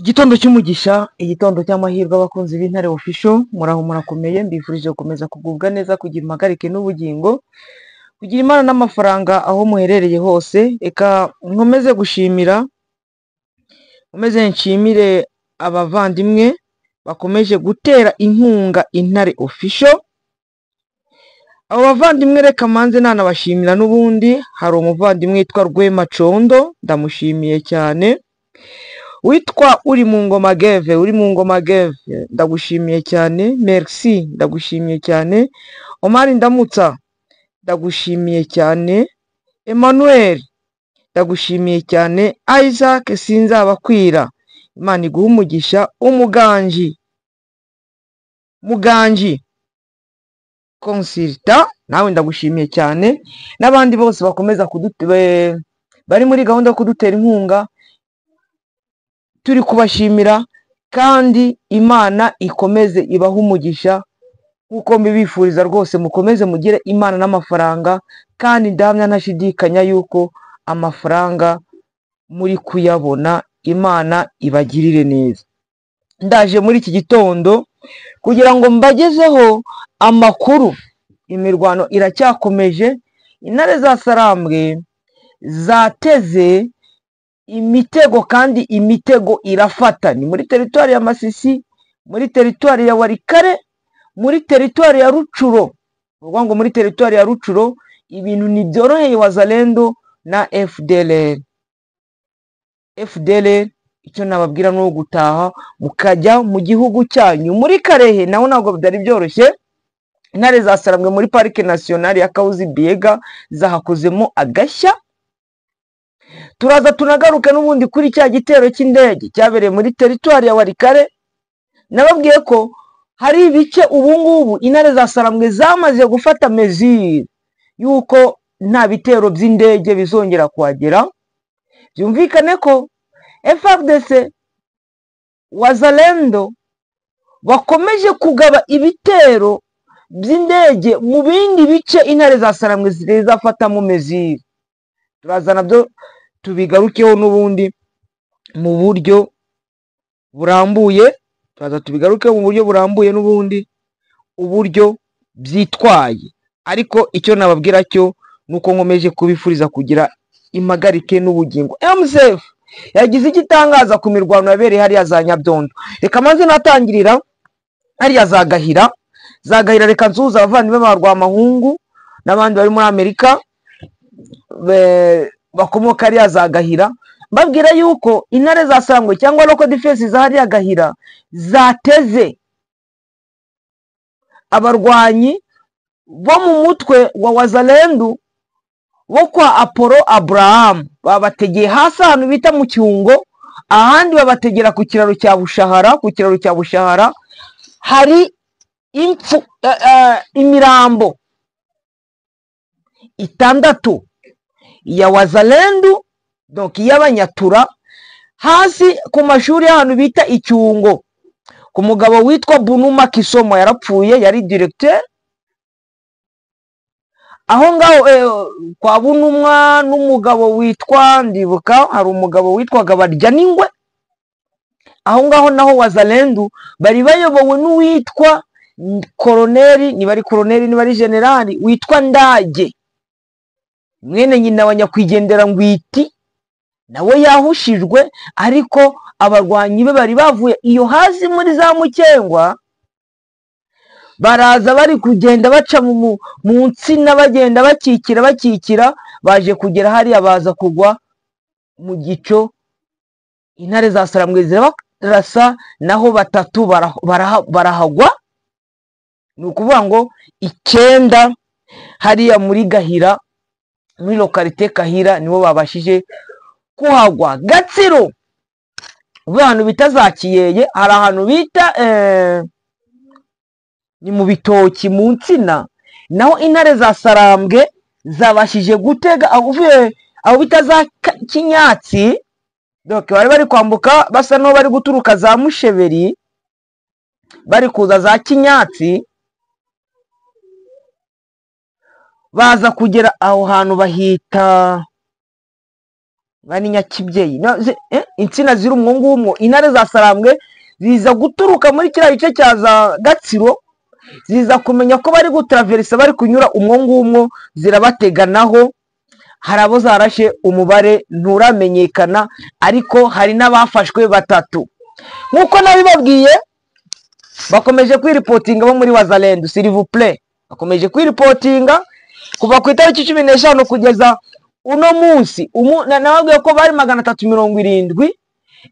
Igitondo cy'umugisha, igitondo cy'amahirwe abakunzi b'Intare Official, muraho murakomeye, mbifurije gukomeza kugubwa neza, kugira impagarike n'ubugingo, kugira imana n'amafaranga aho muherereye hose. Reka nkomeze gushimira, nkomeze nshimire abavandimwe bakomeje gutera inkunga Intare Official. Abo bavandimwe reka manze nanabashimira n'ubundi. Hari umuvandimwe witwa Rwema Condo, ndamushimiye cyane. Witwa uri mu ngoma Geve, ndagushimiye cyane. Merci, ndagushimiye cyane. Omar Ndamutsa, ndagushimiye cyane. Emmanuel, ndagushimiye cyane. Isaac Sinzabakwira, Imana iguha umugisha. Muganji Consulta, nawe ndagushimiye cyane. N'abandi bose bakomeza bari muri gahunda yo kudutera inkunga, turi kubashimira, kandi Imana ikomeze ibaha umugisha nk'uko mbibifuriza rwose. Mukomeze mugire imana n'amafaranga, kandi ndahamya ntashidikanya yuko amafaranga muri kuyabona. Imana ibagirire neza. Ndaje muri iki gitondo kugira ngo mbagezeho amakuru. Imirwano iracyakomeje. Intare za Sarambwe zateze imitego, kandi imitego irafata. Ni muri teritwari ya Masisi, muri teritwari ya Warikare, muri teritwari ya Rucuro. Uvuga ngo muri teritwari ya Rucuro ibintu ntibyoroheye Wazalendo na FDLR. Icyo nababwira ni gutaha mukajya mu gihugu cyanyu. Muri Karehe naho ntabwo byari byoroshye. Intare za Sarambwe muri Parike Nationale ya Kahuzi Biega zahakozemo agashya. Turaza tunagaruke n'ubundi kuri cya gitero cy'indege cyabereye muri teritwari ya Warikare. Nababwiye ko hari ibice ubungubu Intare za Sarambwe zamaze gufata mesure yuko nta bitero by'indege bizongera kuhagera. Byumvikane ko FARDC, Wazalendo bakomeje kugaba ibitero by'indege mu bindi bice Intare za Sarambwe zizafatamo mesure. Turaza nabyo tubigarukeho n'ubundi mu buryo burambuye. N'ubundi uburyo byitwaye. Ariko icyo nababwira cyo nuko nkomeje kubifuriza kugira impagarike n'ubugingo. MCF yagize igitangaza ku mirwano yabereye hariya za Nyabyondo. Reka maze natangirira hariya za Gahira. Reka nsuhuza abavandimwe ba Rwamahungu n'abandi bari muri Amerika bakomoka hariya za Gahira, mbabwira yuko Intare za Sarambwe cyangwa Local Defense za hariya Gahira zateze abarwanyi bo mu mutwe wa Wazalendo bo kwa Apollo Abraham. Babategeye hasi ahantu bita mu Cyungo, ahandi babategera ku kiraro cya Bushahara. Ku kiraro cya Bushahara hari imirambo 6 ya Wazalendo, donc y'abanyatura, hasi ku mashuri y'ahantu bita Icyungo. Ku mugabo witwa Bunuma Kisomo, yarapfuye, yari directeur aho ngaho kwa Bunumwa. N'umugabo witwa ndibuka, hari umugabo witwaga Barya n'ingwe. Aho ngaho naho Wazalendo bari bayobowe n'uwitwa koloneli, niba ari koloneli niba ari generali, witwa Ndage, mwene nyina wa nyakwigendera Ngwiti, nawe yahushijwe. Ariko abarwanyi be bari bavuye iyo hasi muri za Mukengwa, baraza bari kugenda baca mu nsina, bagenda bakikira, baje kugera hariya baza kugwa mu gico. Intare za Sarambwe zirabarasa, naho 3 barahagwa. Ni ukuvuga ngo 9 hariya muri Gahira, muri lokalite Kahira nibo babashije kuhagwa. Gatsiro ahantu bita za Kiyeye, hari ahantu bita ni mu bitoki mu nsina, naho Intare za Sarambwe zabashije gutega aho bita za Kinyatsi. Donc bari kwambuka basa no bari guturuka za Musheberi, bari kuza za Kinyatsi, baza kugera aho hantu bahita bani Nyakibyeyi insina ziri umwo intare za Sarambwe ziza guturuka muri kiriya gice cya za Gatsiro, ziza kumenya ko bari gutaraverisa bari kunyura umwo zirabateganaho. Hari abo zarashe, umubare nturamenyekana, ariko hari n'abafashwe 3 nk'uko nabibabwiye. Bakomeje kwiripotinga bo muri Wazalendo, s'il vous plaît, bakomeje kwiripotinga kuva ku itariki 15 kugeza uno munsi. Nababwiye ko bari 370.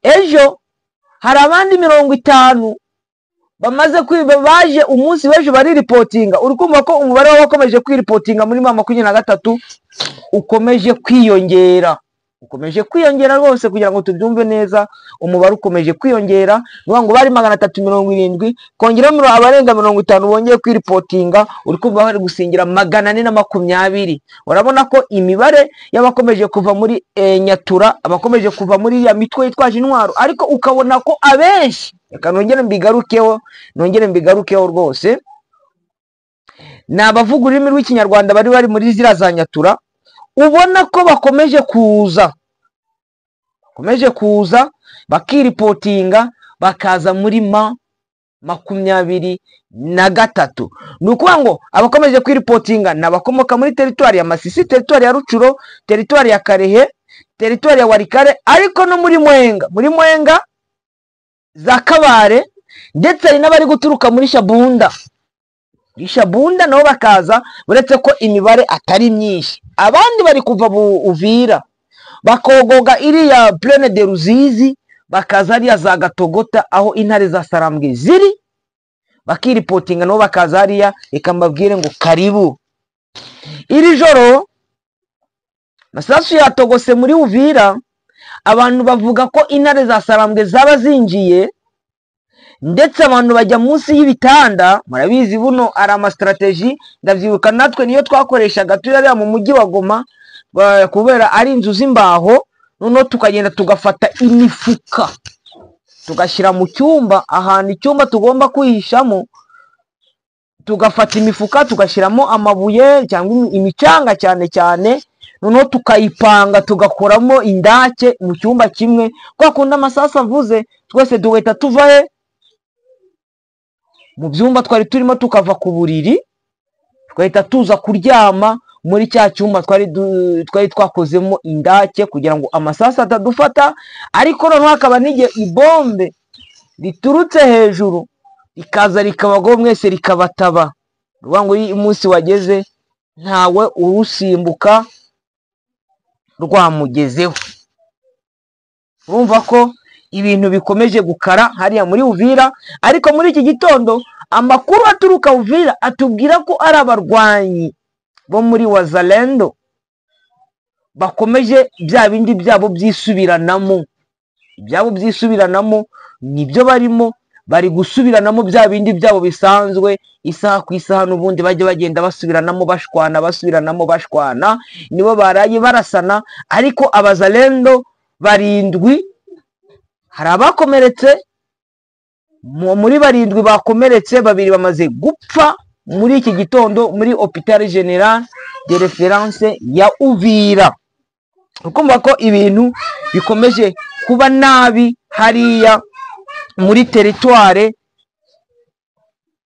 Ejo hari abandi 50 bamaze baje umunsi w'ejo bari ripotinga. Uri kumva ko umubare w'abakomeje kwiripotinga muri 23 ukomeje kwiyongera, rwose, kugira ngo tubyumve neza. Umubare ukomeje kwiyongera, ngo bari 370 kongeraho abarenga 50 bongeye kwiripotinga. Uri kumva bari gusingira 420. Urabona ko imibare y'abakomeje kuva muri Nyatura, abakomeje kuva muri ya mitwe yitwaje intwaro, ariko ukabona ko abenshi, reka nongere mbigarukeho rwose, ni abavuga ururimi rw'ikinyarwanda bari muri zira za Nyatura. Ubona ko bakomeje kuza bakiripotinga, bakaza muri 23. Ni ukuvuga ngo abakomeje kwiripotinga ni abakomoka muri teritwari ya Masisi, teritwari ya Rucuro, teritwari ya Karehe, teritwari ya Warikare, ariko no muri Mwenga za Kabare, ndetse hari n'abari guturuka muri Shabunda nabo bakaza, uretse ko imibare atari myinshi. Abandi bari kuva Uvira bakogoga iriya Plaine de Ruzizi, bakaza hariya za Gatogota aho intare za Sarambwe ziri, bakiripotinga nabo bakaza hariya. Reka mbabwire ngo karibu. Iri joro masasu yatogose muri Uvira, abantu bavuga ko intare za Sarambwe zaba zinjiye, ndetse abantu bajya munsi y'ibitanda. Murabizi buno ari amastrategie, ndavyibuka natwe niyo twakoreshaga turariya mu mujyi wa Goma, kubera ari inzu z'imbaho. Noneho tukagenda tugafata imifuka tugashyira mu cyumba, ahantu icyumba tugomba kwihishamo, tugafata imifuka tugashyiramo amabuye cyangwa imicanga cyane, noneho tukayipanga tugakoramo indake mu cyumba kimwe. Kwa kundi amasasu avuze, twese duhita tuva mu byumba twari turimo, tukava ku buriri, twahita tuza kuryama muri cya cyumba twari twakozemo indake, kugira ngo amasasu atadufata. Ariko noneho hakaba n'igihe ibombe riturutse hejuru rikaza rikabagaho mwese rikabataba. Ruvuga ngo iyo umunsi wageze ntawe urusimbuka rwamugezeho. Urumva ko ibintu bikomeje gukara hariya muri Uvira. Ariko muri iki gitondo amakuru aturuka Uvira atubwira ko ari abarwanyi bo muri Wazalendo bakomeje bya bindi byabo byisubiranamo. Nibyo barimo, bari gusubiranamo bya bindi byabo bisanzwe, isaha ku isaha n'ubundi bajya bagenda basubiranamo bashwana. Nibo baraye barasana. Ariko Abazalendo 7 hari abakomeretse. Muri 7 bakomeretse, 2 bamaze gupfa muri iki gitondo muri Hôpital General de Référence ya Uvira. Ukumva ko ibintu bikomeje kuba nabi hariya muri teritware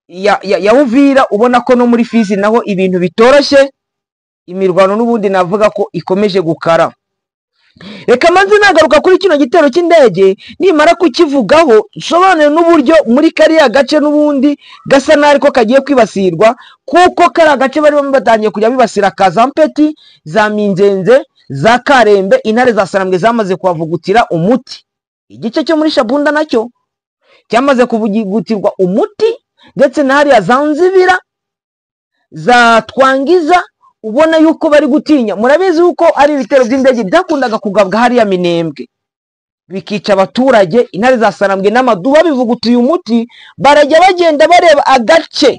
ya Uvira. Ubona ko no muri Fizi naho ibintu bitoroshye, imirwano n'ubundi navuga ko ikomeje gukara. Reka manzi nagaruka kuri kino gitero cy'indege, nimara kukivugaho sobanure n'uburyo muri kariya gace n'ubundi gasa nari ko kagiye kwibasirwa, kuko kariya gace bari batangiye kujya bibasira Kazampeti, za Minzenze, za Karembe. Intare za Sarambwe zamaze kuhavugutira umuti. Igice cyo muri Shabunda nacyo cyamaze kuvugutirwa umuti, ndetse na hariya Zanzibira, za Twangiza. Ubona yuko bari gutinya. Murabizi yuko ari ibitero by'indege byakundaga kugabwa hariya Minembwe bikica abaturage. Intare za Sarambwe n'amaduba bivugutiye umuti, barajya bagenda bareba agace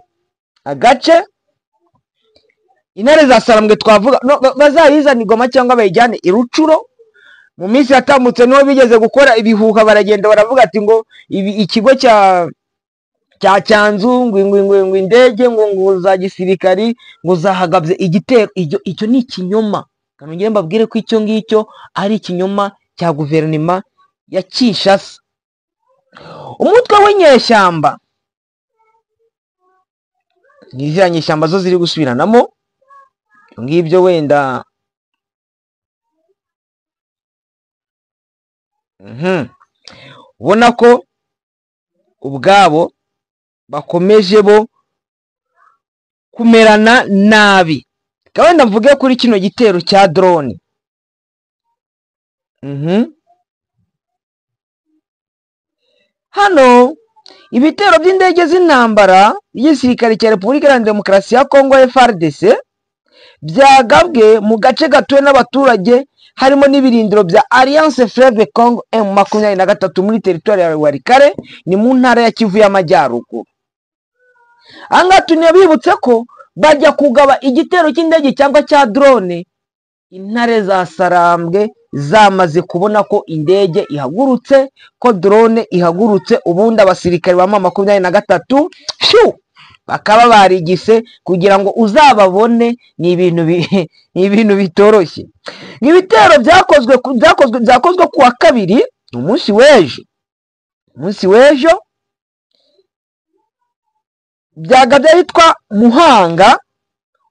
intare za Sarambwe twavuga bazayizana Goma cyangwa bayijyane i Rucuro. Mu minsi yatambutse niho bigeze gukora ibihuha, baragenda baravuga ati ngo ikigo cya Cyanzu ngo indege ngo za gisirikari ngo zahagabye igitero. Icyo ni ikinyoma. kanongere mbabwire ko icyo ngicyo ari ikinyoma cya guverinoma ya Kinshasa. Umutwe w'inyeshyamba, n'iziriya nyeshyamba zo ziri gusubiranamo ibyo ngibyo wenda ubona ko ubwabo bakomeje bo kumerana nabi. Wenda mvuge kuri kino gitero cya drone. Hano ibitero by'indege z'intambara y'igisirikare cya Repubulika Iharanira Demokarasi ya Kongo FARDC byagabwe mu gace gatuwe n'abaturage harimo n'ibirindiro bya Alliance Fleuve Congo M23 muri teritwari ya Walikale, ni mu ntara ya Kivu y'Amajyaruguru. Anga tunabibutse ko bajya kugaba igitero cy'indege cyangwa cya drone, intare za Sarambwe zamaze kubona ko indege ihagurutse, ko drone ihagurutse, ubundi abasirikare ba M23 bakaba barigise kugira ngo uzababone. Ni ibintu bitoroshye. Ibitero byakozwe kuwa kabiri, umunsi w'ejo byagabye ahitwa Muhanga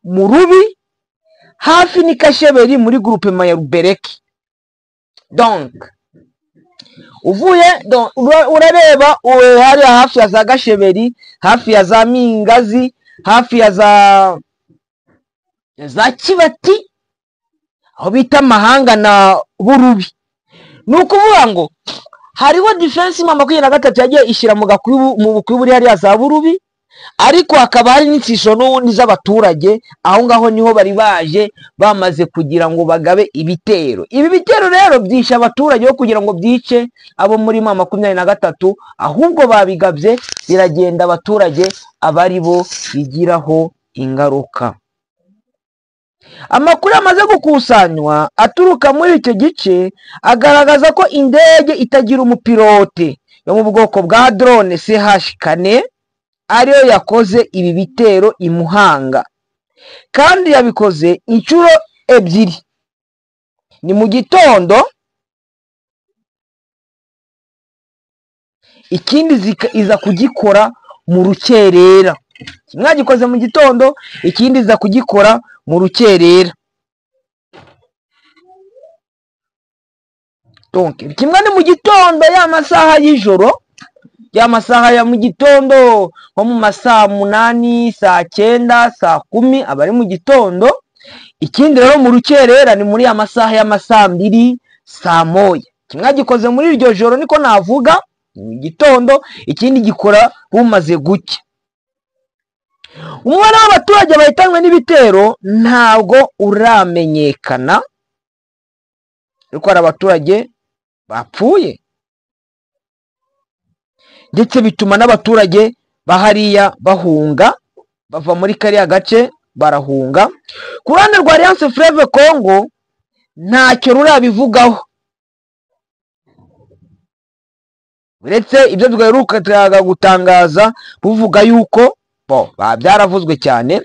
mu Rubi hafi ni Kasheberi muri groupement ya Rubereki. Donc uvuye urareba hari hafi ya za Gasheberi, hafi ya za Mingazi, hafi ya za Kibati, aho bita Mahanga na Burubi. Nukuvuga ngo hariho defense M23 yagiye ishyira mu bukwibu hariya za Burubi, ariko hakaba hari n'insisho n'ubundi z'abaturage aho ngaho niho bari baje bamaze kugira ngo bagabe ibitero. Ibi bitero rero byishe abaturage kugira ngo byice abo muri M23, ahubwo babigabye biragenda abaturage abari bo bigiraho ingaruka. Amakuru amaze gukusanywa aturuka muri icyo gice agaragaza ko indege itagira umupilote yo mu bwoko bwa drone CH4 ariyo yakoze ibi bitero i Muhanga, kandi yabikoze inshuro ebyiri. Ni mu gitondo, ikindi iza kugikora mu rukerera. Kimwe gikoze mu gitondo, ikindi iza kugikora mu rukerera. Donc kimwe ni mu gitondo ya masaha y'ijoro, ya masaha ya mu gitondo nko mu masaha 8, saa 9, saa 10 abari mu gitondo. Ikindi rero mu rukerera ni muri ya masaha y'amasaha 2, saa 1. Kimwe gikoze muri iryo joro niko navuga mu gitondo, ikindi gikora bumaze gucya. Umubare w'abaturage bahitanywe n'ibitero ntabwo uramenyekana, ariko hari abaturage bapfuye, ndetse bituma n'abaturage bahariya bahunga, bava muri kariya gace barahunga. Ku ruhande rwa Alliance Fleuve Congo ntacyo rurabivugaho, uretse ibyo duheruka gutangaza buvuga yuko byaravuzwe cyane.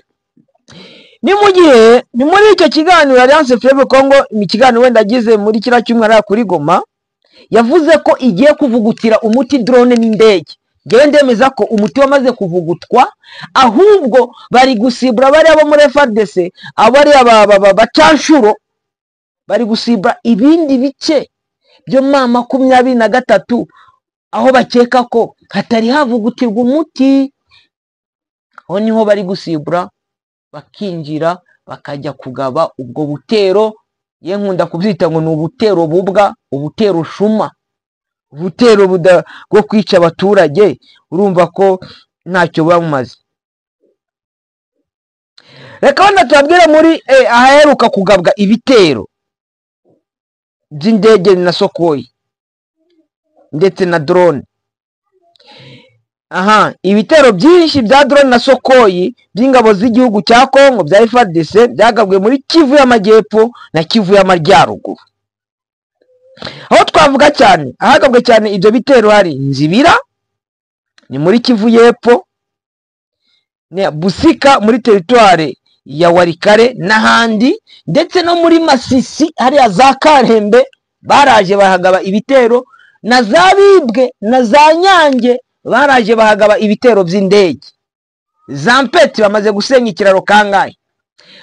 Ni mu gihe ni muri icyo kiganiro Alliance Fleuve Congo, ikiganiro wenda agize muri kira cyumwara kuri Goma, yavuze ko igiye kuvugutira umuti drone n'indege. Ngewe ndemeza ko umuti wamaze kuvugutwa, ahubwo bari gusibura bari abo muri FARDC, abari bacanshuro bari gusibura ibindi bice byo M23 aho bakeka ko hatari havugutirwa umuti. Aho niho bari gusibura bakinjira bakajya kugaba ubwo butero. Ye nkunda kubyita ngo ni ubutero bubwa, ubutero shuma, ubutero bwo kwica abaturage. Urumva ko ntacyo bamumaze. Reka wenda tubabwire muri aheruka kugabwa ibitero by'indege na Sokoyi ndetse na drone. Ibitero byinshi bya drone na Sokoyi by'ingabo z'igihugu cya Kongo bya FARDC byagabwe muri Kivu y'Amajyepfo na Kivu y'Amajyaruguru. Aho twavuga cyane ahagabwe cyane ibyo bitero hari Nzibira ni muri Kivu y'Epfo, ne Busika muri teritware ya Warikare n'ahandi, ndetse no muri Masisi hariya za Karembe baraje bahagaba ibitero, na za Bibwe na za Nyange baraje bahagaba ibitero by'indege. za Mpeti bamaze gusenya ikiraro kangahe,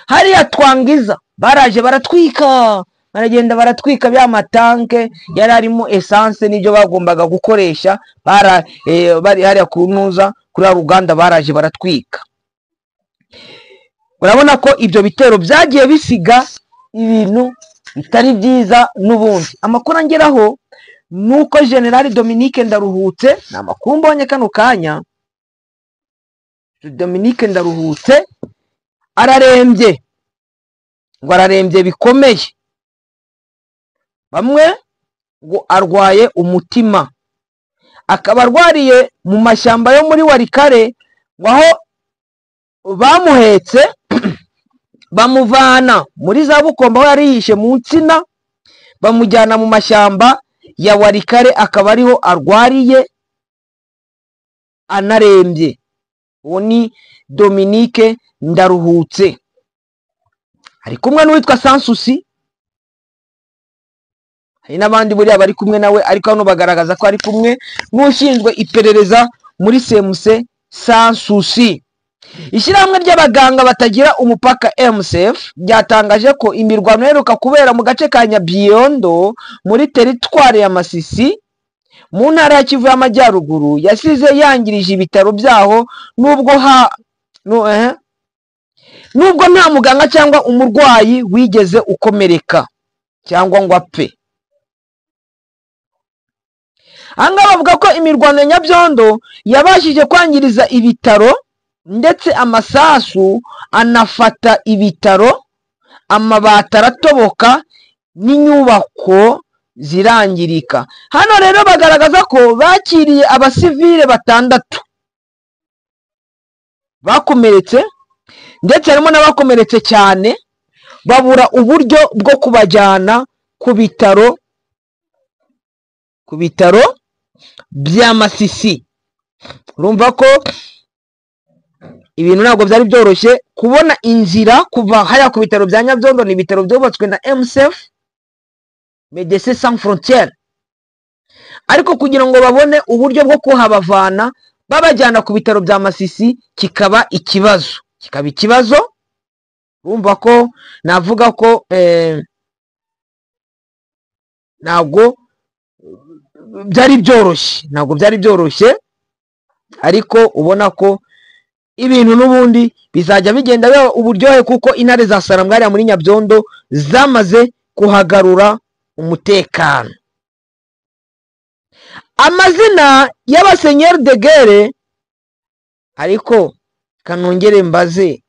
hariya Twangiza baraje baratwika, baragenda baratwika bya matanke yari arimo essence n'ibyo bagombaga gukoresha, bari hariya kunuza kuri Ruganda baraje baratwika. Urabona ko ibyo bitero byagiye bisiga ibintu bitari byiza n'ubundi. Amakuru angeraho nuko General Dominique Ndaruhutse, na makuru mbonye kano kanya, Dominique Ndaruhutse ararembye, ngo ararembye bikomeye, bamwe ngo arwaye umutima, akaba arwariye mu mashyamba yo muri Warikare, aho bamuhetse bamuvana muri za Bukombe aho yari yishe mu nsina, bamujyana mu mashyamba ya Warikare, akaba ariho arwariye anarembye. Uwo ni Dominique Ndaruhutse, ari kumwe n'uwitwa Sansusi, hari n'abandi buriya bari kumwe nawe, ariko hano bagaragaza ko ari kumwe n'ushinzwe iperereza muri CMC Sansusi. Ishyirahamwe ry'abaganga batagira umupaka MSF ryatangaje ko imirwano iheruka kubera mu gace ka Nyabyondo muri teritwari ya Masisi mu ntara ya Kivu y'Amajyaruguru yasize yangirije ibitaro byaho, nubwo nta muganga cyangwa umurwayi wigeze ukomereka cyangwa ngo apfe. Ahangaha bavuga ko imirwano ya Nyabyondo yabashije kwangiriza ibitaro, ndetse amasasu anafata ibitaro, amabati aratoboka n'inyubako zirangirika. Hano rero bagaragaza ko bakiriye abasivile 6 bakomeretse, ndetse harimo n'abakomeretse cyane babura uburyo bwo kubajyana ku bitaro bya Masisi. Urumva ko ibintu ntabwo byari byoroshye kubona inzira kuva haya ku bitaro bya Nyabyondo. Ni ibitaro byubatswe na MSF, Médecins Sans Frontières, ariko kugira ngo babone uburyo bwo kuhabavana babajyana ku bitaro bya Masisi kikaba ikibazo. Urumva ko navuga ko ntabwo byari byoroshye, ariko ubona ko ibintu n'ubundi bizajya bigenda biba uburyohe, kuko intare za Sarambwari muri Nyabyondo zamaze kuhagarura umutekano. Amazina y'abasenyeri de guerre, ariko kanongere mbaze,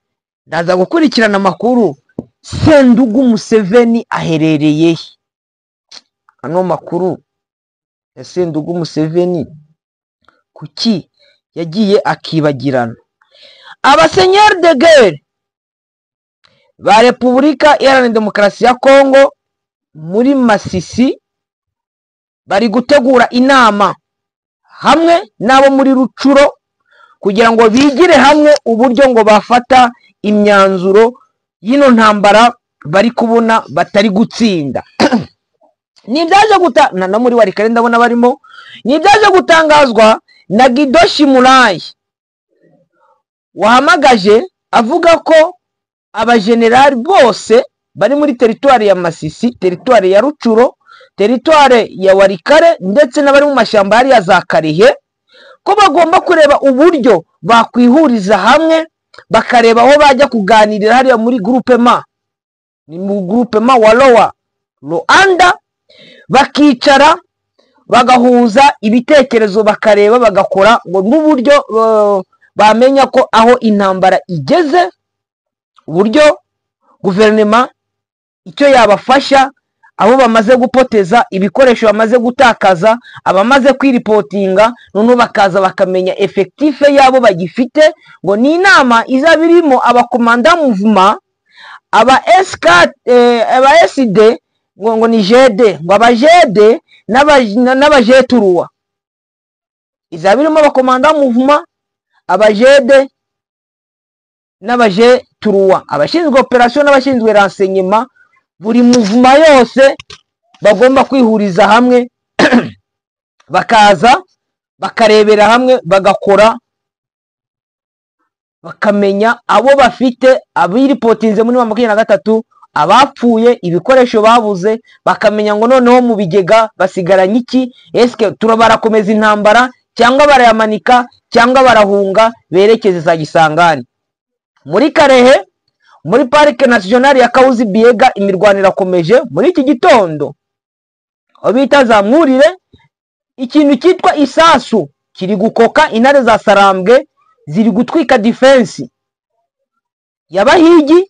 ndaza gukurikirana amakuru, Sendugu Museveni aherereye he? Ano makuru ya Sendugu Museveni kuki yagiye akibagirana? Abasenyeri de guerre ba Repubulika Iharanira Demokarasi ya Kongo muri Masisi bari gutegura inama hamwe n'abo muri Rucuro kugira ngo bigire hamwe uburyo ngo bafata imyanzuro y'ino ntambara bari kubona batari gutsinda. Nibyaje na muri Warikare ndabona barimo, nibyaje gutangazwa na Guido Shimurayi wahamagaje avuga ko abajenerali bose bari muri teritwari ya Masisi, teritwari ya Rucuro, teritwari ya Warikare, ndetse n'abari mu mashyamba yari ya za Karihe, ko bagomba kureba uburyo bakwihuriza hamwe bakareba aho bajya kuganirira hariya muri groupement, ni mu groupement wa Lowa Luanda, bakicara bagahuza ibitekerezo, bakareba bagakora ngo n'uburyo bamenya ko aho intambara igeze, uburyo guverinoma icyo yabafasha, abo bamaze gupoteza, ibikoresho bamaze gutakaza, abamaze kwiripotinga, none bakaza bakamenya effective yabo bagifite. Ngo ni inama izaba irimo abakomanda movement, aba S4 aba SD, ngo ni GD, ngo aba GD n'abajeturuwa, izaba irimo abakomanda movement, aba GD n'abaje turuwa, abashinzwe operation n'abashinzwe renseignement, buri muvuma yose bagomba kwihuriza hamwe bakaza bakarebera hamwe bagakora, bakamenya abo bafite, abiripotinze muri 23, abapfuye, ibikoresho babuze, bakamenya ngo noneho mu bigega basigaranye iki, eske turabarakomeza intambara cyangwa barayamanika cyangwa barahunga berekeze za Gisangani. Muri Karehe, muri Parike Nationale ya Kahuzi Biega, imirwanire irakomeje muri iki gitondo. Obita zamurire, ikintu cyitwa isasu kiri gukoka, intare za Sarambwe ziri gutwika defense y'Abahigi